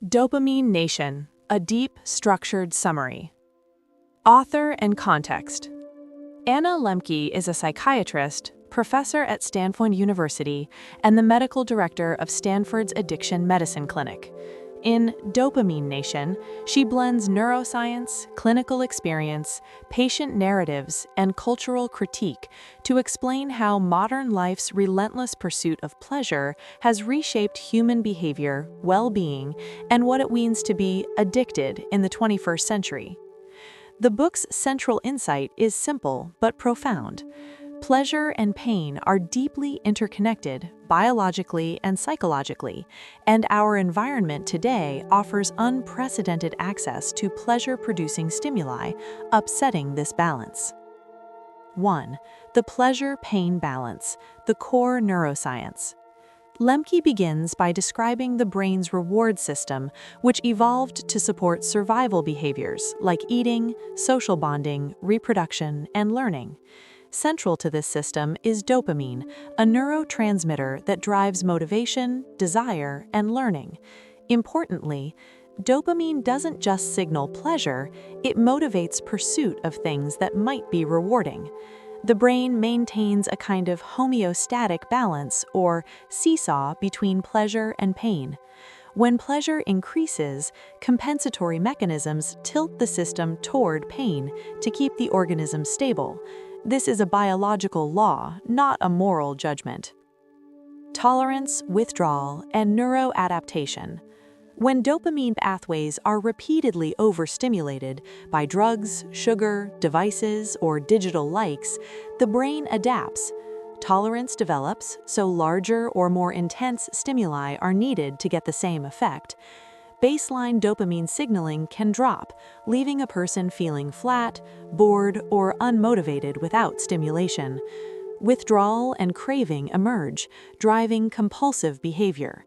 Dopamine Nation, a deep, structured summary. Author and context. Anna Lembke is a psychiatrist, professor at Stanford University, and the medical director of Stanford's Addiction Medicine Clinic. In Dopamine Nation, she blends neuroscience, clinical experience, patient narratives, and cultural critique to explain how modern life's relentless pursuit of pleasure has reshaped human behavior, well-being, and what it means to be addicted in the 21st century. The book's central insight is simple but profound. Pleasure and pain are deeply interconnected biologically and psychologically, and our environment today offers unprecedented access to pleasure-producing stimuli, upsetting this balance. 1. The pleasure-pain balance, the core neuroscience. Lembke begins by describing the brain's reward system, which evolved to support survival behaviors like eating, social bonding, reproduction, and learning. Central to this system is dopamine, a neurotransmitter that drives motivation, desire, and learning. Importantly, dopamine doesn't just signal pleasure, it motivates pursuit of things that might be rewarding. The brain maintains a kind of homeostatic balance, or seesaw, between pleasure and pain. When pleasure increases, compensatory mechanisms tilt the system toward pain to keep the organism stable. This is a biological law, not a moral judgment. Tolerance, withdrawal, and neuroadaptation. When dopamine pathways are repeatedly overstimulated by drugs, sugar, devices, or digital likes, the brain adapts. Tolerance develops, so larger or more intense stimuli are needed to get the same effect. Baseline dopamine signaling can drop, leaving a person feeling flat, bored, or unmotivated without stimulation. Withdrawal and craving emerge, driving compulsive behavior.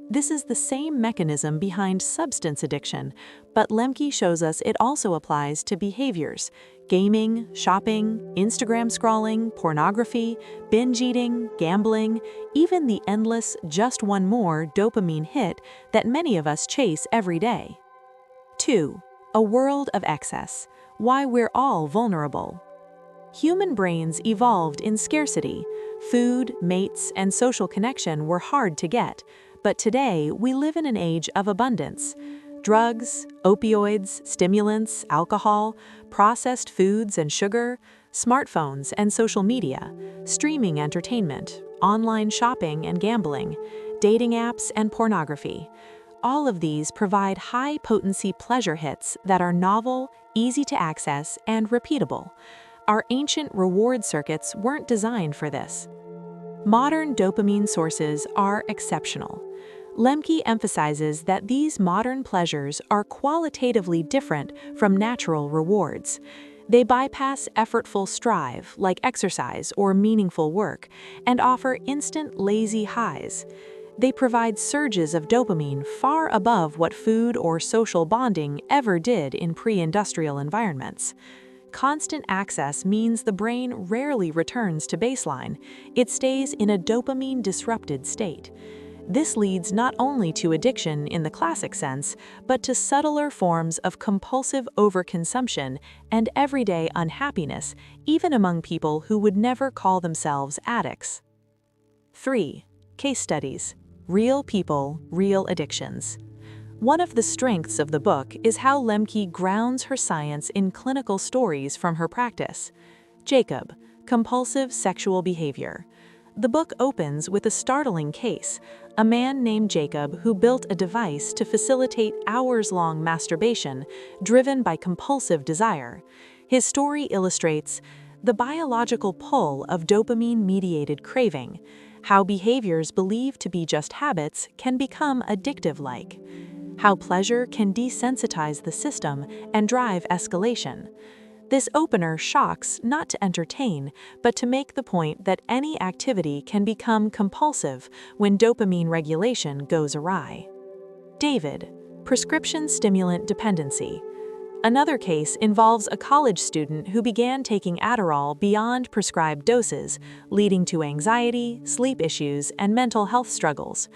This is the same mechanism behind substance addiction, but Lembke shows us it also applies to behaviors: gaming, shopping, Instagram scrolling, pornography, binge eating, gambling, even the endless just one more dopamine hit that many of us chase every day. 2. A world of excess. Why we're all vulnerable. Human brains evolved in scarcity. Food, mates, and social connection were hard to get. But today, we live in an age of abundance. Drugs, opioids, stimulants, alcohol, processed foods and sugar, smartphones and social media, streaming entertainment, online shopping and gambling, dating apps and pornography. All of these provide high-potency pleasure hits that are novel, easy to access, and repeatable. Our ancient reward circuits weren't designed for this. Modern dopamine sources are exceptional. Lembke emphasizes that these modern pleasures are qualitatively different from natural rewards. They bypass effortful strive, like exercise or meaningful work, and offer instant lazy highs. They provide surges of dopamine far above what food or social bonding ever did in pre-industrial environments. Constant access means the brain rarely returns to baseline. It stays in a dopamine-disrupted state. This leads not only to addiction in the classic sense, but to subtler forms of compulsive overconsumption and everyday unhappiness, even among people who would never call themselves addicts. 3. Case studies. Real people, real addictions. One of the strengths of the book is how Lembke grounds her science in clinical stories from her practice. Jacob, compulsive sexual behavior. The book opens with a startling case, a man named Jacob who built a device to facilitate hours-long masturbation driven by compulsive desire. His story illustrates the biological pull of dopamine-mediated craving, how behaviors believed to be just habits can become addictive-like, how pleasure can desensitize the system and drive escalation. This opener shocks not to entertain, but to make the point that any activity can become compulsive when dopamine regulation goes awry. David, prescription stimulant dependency. Another case involves a college student who began taking Adderall beyond prescribed doses, leading to anxiety, sleep issues, and mental health struggles.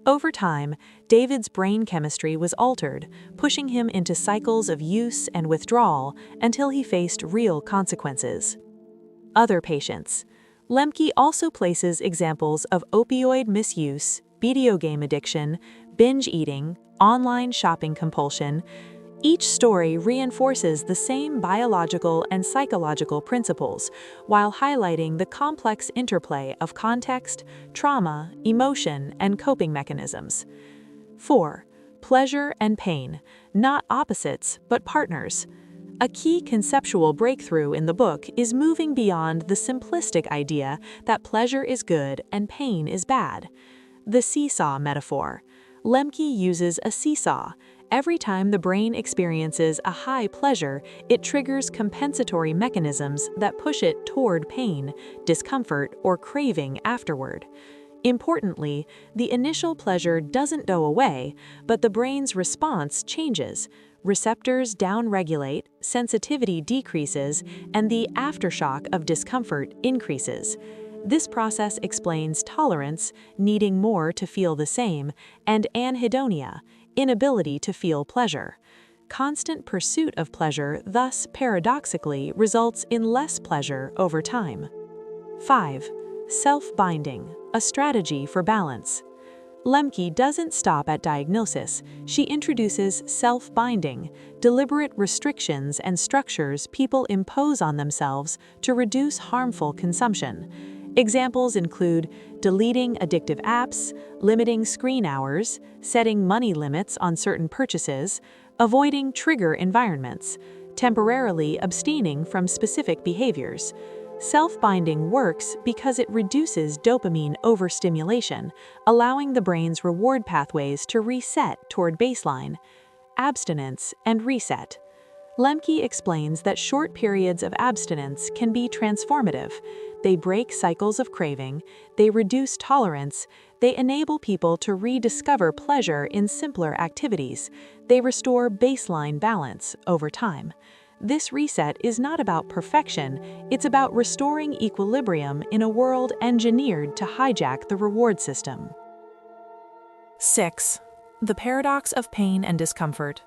Over time, David's brain chemistry was altered, pushing him into cycles of use and withdrawal until he faced real consequences. Other patients. Lembke also places examples of opioid misuse, video game addiction, binge eating, online shopping compulsion. Each story reinforces the same biological and psychological principles, while highlighting the complex interplay of context, trauma, emotion, and coping mechanisms. 4. Pleasure and pain, not opposites, but partners. A key conceptual breakthrough in the book is moving beyond the simplistic idea that pleasure is good and pain is bad. The seesaw metaphor. Lembke uses a seesaw. Every time the brain experiences a high pleasure, it triggers compensatory mechanisms that push it toward pain, discomfort, or craving afterward. Importantly, the initial pleasure doesn't go away, but the brain's response changes. Receptors downregulate, sensitivity decreases, and the aftershock of discomfort increases. This process explains tolerance, needing more to feel the same, and anhedonia, inability to feel pleasure. Constant pursuit of pleasure thus paradoxically results in less pleasure over time. 5. Self-binding, a strategy for balance. Lembke doesn't stop at diagnosis. She introduces self-binding, deliberate restrictions and structures people impose on themselves to reduce harmful consumption. Examples include deleting addictive apps, limiting screen hours, setting money limits on certain purchases, avoiding trigger environments, temporarily abstaining from specific behaviors. Self-binding works because it reduces dopamine overstimulation, allowing the brain's reward pathways to reset toward baseline. Abstinence and reset. Lembke explains that short periods of abstinence can be transformative. They break cycles of craving, they reduce tolerance, they enable people to rediscover pleasure in simpler activities, they restore baseline balance over time. This reset is not about perfection, it's about restoring equilibrium in a world engineered to hijack the reward system. 6. The paradox of pain and discomfort.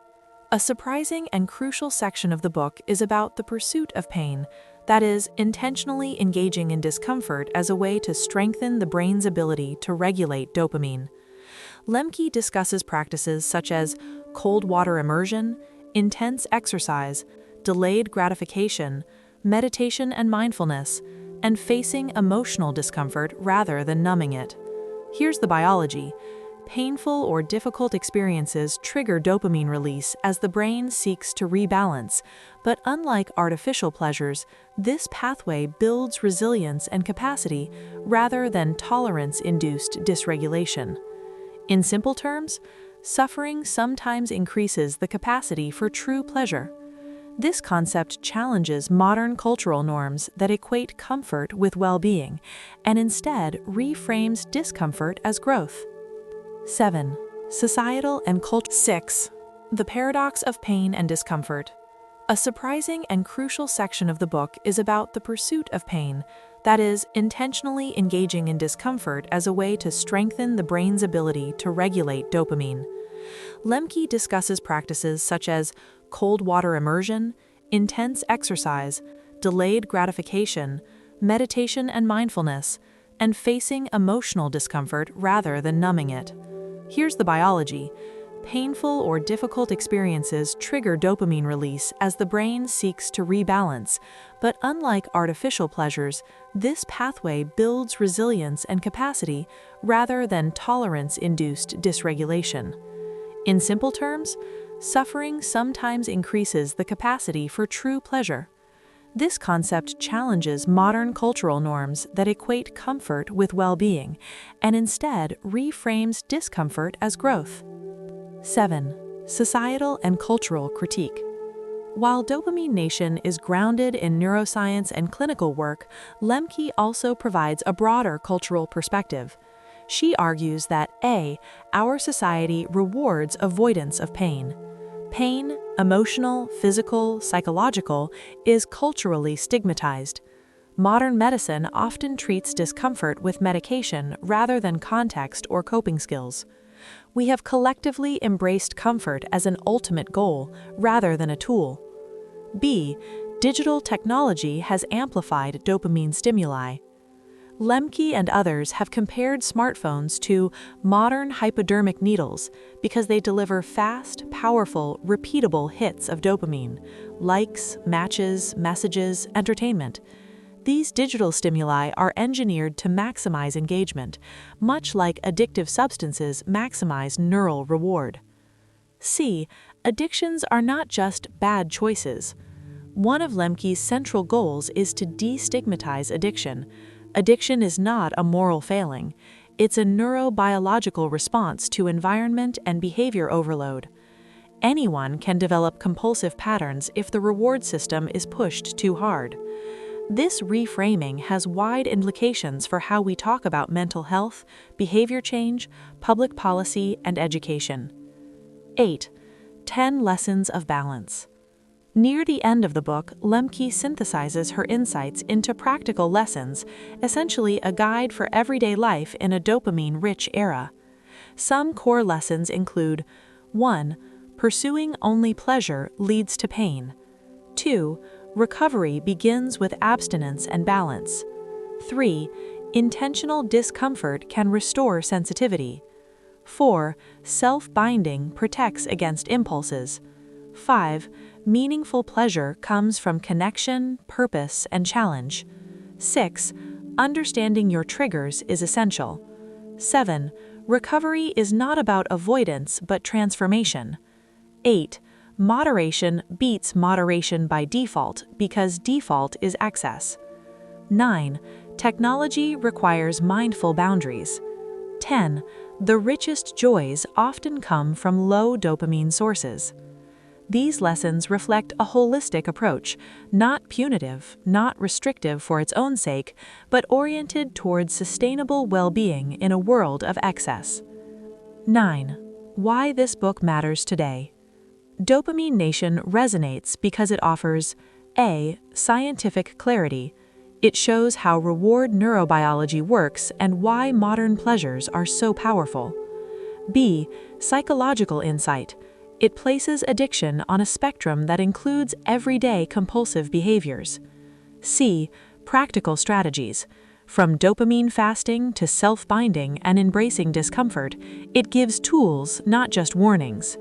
A surprising and crucial section of the book is about the pursuit of pain, that is, intentionally engaging in discomfort as a way to strengthen the brain's ability to regulate dopamine. Lembke discusses practices such as cold water immersion, intense exercise, delayed gratification, meditation and mindfulness, and facing emotional discomfort rather than numbing it. Here's the biology. Painful or difficult experiences trigger dopamine release as the brain seeks to rebalance, but unlike artificial pleasures, this pathway builds resilience and capacity rather than tolerance-induced dysregulation. In simple terms, suffering sometimes increases the capacity for true pleasure. This concept challenges modern cultural norms that equate comfort with well-being, and instead reframes discomfort as growth. 7. Societal and cultural. 6. The paradox of pain and discomfort. A surprising and crucial section of the book is about the pursuit of pain, that is, intentionally engaging in discomfort as a way to strengthen the brain's ability to regulate dopamine. Lembke discusses practices such as cold water immersion, intense exercise, delayed gratification, meditation and mindfulness, and facing emotional discomfort rather than numbing it. Here's the biology. Painful or difficult experiences trigger dopamine release as the brain seeks to rebalance, but unlike artificial pleasures, this pathway builds resilience and capacity rather than tolerance-induced dysregulation. In simple terms, suffering sometimes increases the capacity for true pleasure. This concept challenges modern cultural norms that equate comfort with well-being, and instead reframes discomfort as growth. 7. Societal and cultural critique. While Dopamine Nation is grounded in neuroscience and clinical work, Lembke also provides a broader cultural perspective. She argues that our society rewards avoidance of pain. Pain, emotional, physical, psychological, is culturally stigmatized. Modern medicine often treats discomfort with medication rather than context or coping skills. We have collectively embraced comfort as an ultimate goal rather than a tool. B. Digital technology has amplified dopamine stimuli. Lembke and others have compared smartphones to modern hypodermic needles because they deliver fast, powerful, repeatable hits of dopamine, likes, matches, messages, entertainment. These digital stimuli are engineered to maximize engagement, much like addictive substances maximize neural reward. C. Addictions are not just bad choices. One of Lembke's central goals is to destigmatize addiction. Addiction is not a moral failing. It's a neurobiological response to environment and behavior overload. Anyone can develop compulsive patterns if the reward system is pushed too hard. This reframing has wide implications for how we talk about mental health, behavior change, public policy, and education. 8. 10 Lessons of Balance. Near the end of the book, Lembke synthesizes her insights into practical lessons, essentially a guide for everyday life in a dopamine-rich era. Some core lessons include 1. Pursuing only pleasure leads to pain. 2. Recovery begins with abstinence and balance. 3. Intentional discomfort can restore sensitivity. 4. Self-binding protects against impulses. 5. Meaningful pleasure comes from connection, purpose, and challenge. 6. Understanding your triggers is essential. 7. Recovery is not about avoidance but transformation. 8. Moderation beats moderation by default because default is excess. 9. Technology requires mindful boundaries. 10. The richest joys often come from low dopamine sources. These lessons reflect a holistic approach, not punitive, not restrictive for its own sake, but oriented towards sustainable well-being in a world of excess. 9. Why this book matters today. Dopamine Nation resonates because it offers A. Scientific clarity. It shows how reward neurobiology works and why modern pleasures are so powerful. B. Psychological insight. It places addiction on a spectrum that includes everyday compulsive behaviors. C. Practical strategies. From dopamine fasting to self-binding and embracing discomfort, it gives tools, not just warnings.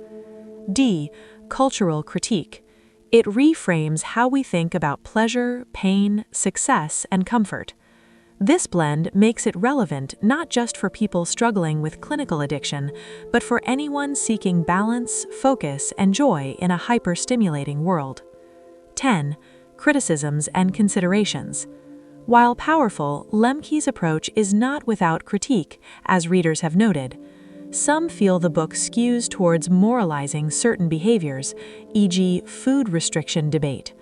D. Cultural critique. It reframes how we think about pleasure, pain, success, and comfort. This blend makes it relevant not just for people struggling with clinical addiction, but for anyone seeking balance, focus, and joy in a hyper-stimulating world. 10. Criticisms and considerations. While powerful, Lembke's approach is not without critique, as readers have noted. Some feel the book skews towards moralizing certain behaviors, e.g., food restriction debate.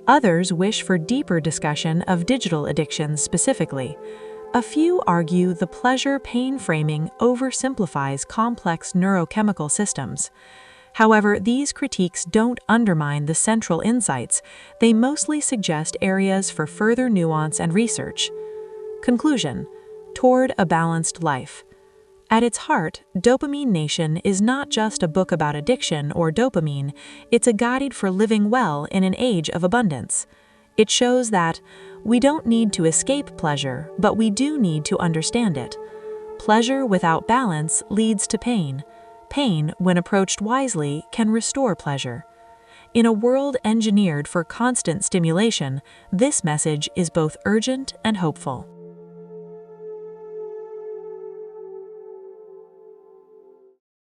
Others wish for deeper discussion of digital addictions specifically. A few argue the pleasure-pain framing oversimplifies complex neurochemical systems. However, these critiques don't undermine the central insights. They mostly suggest areas for further nuance and research. Conclusion: Toward a Balanced Life. At its heart, Dopamine Nation is not just a book about addiction or dopamine, it's a guide for living well in an age of abundance. It shows that we don't need to escape pleasure, but we do need to understand it. Pleasure without balance leads to pain. Pain, when approached wisely, can restore pleasure. In a world engineered for constant stimulation, this message is both urgent and hopeful.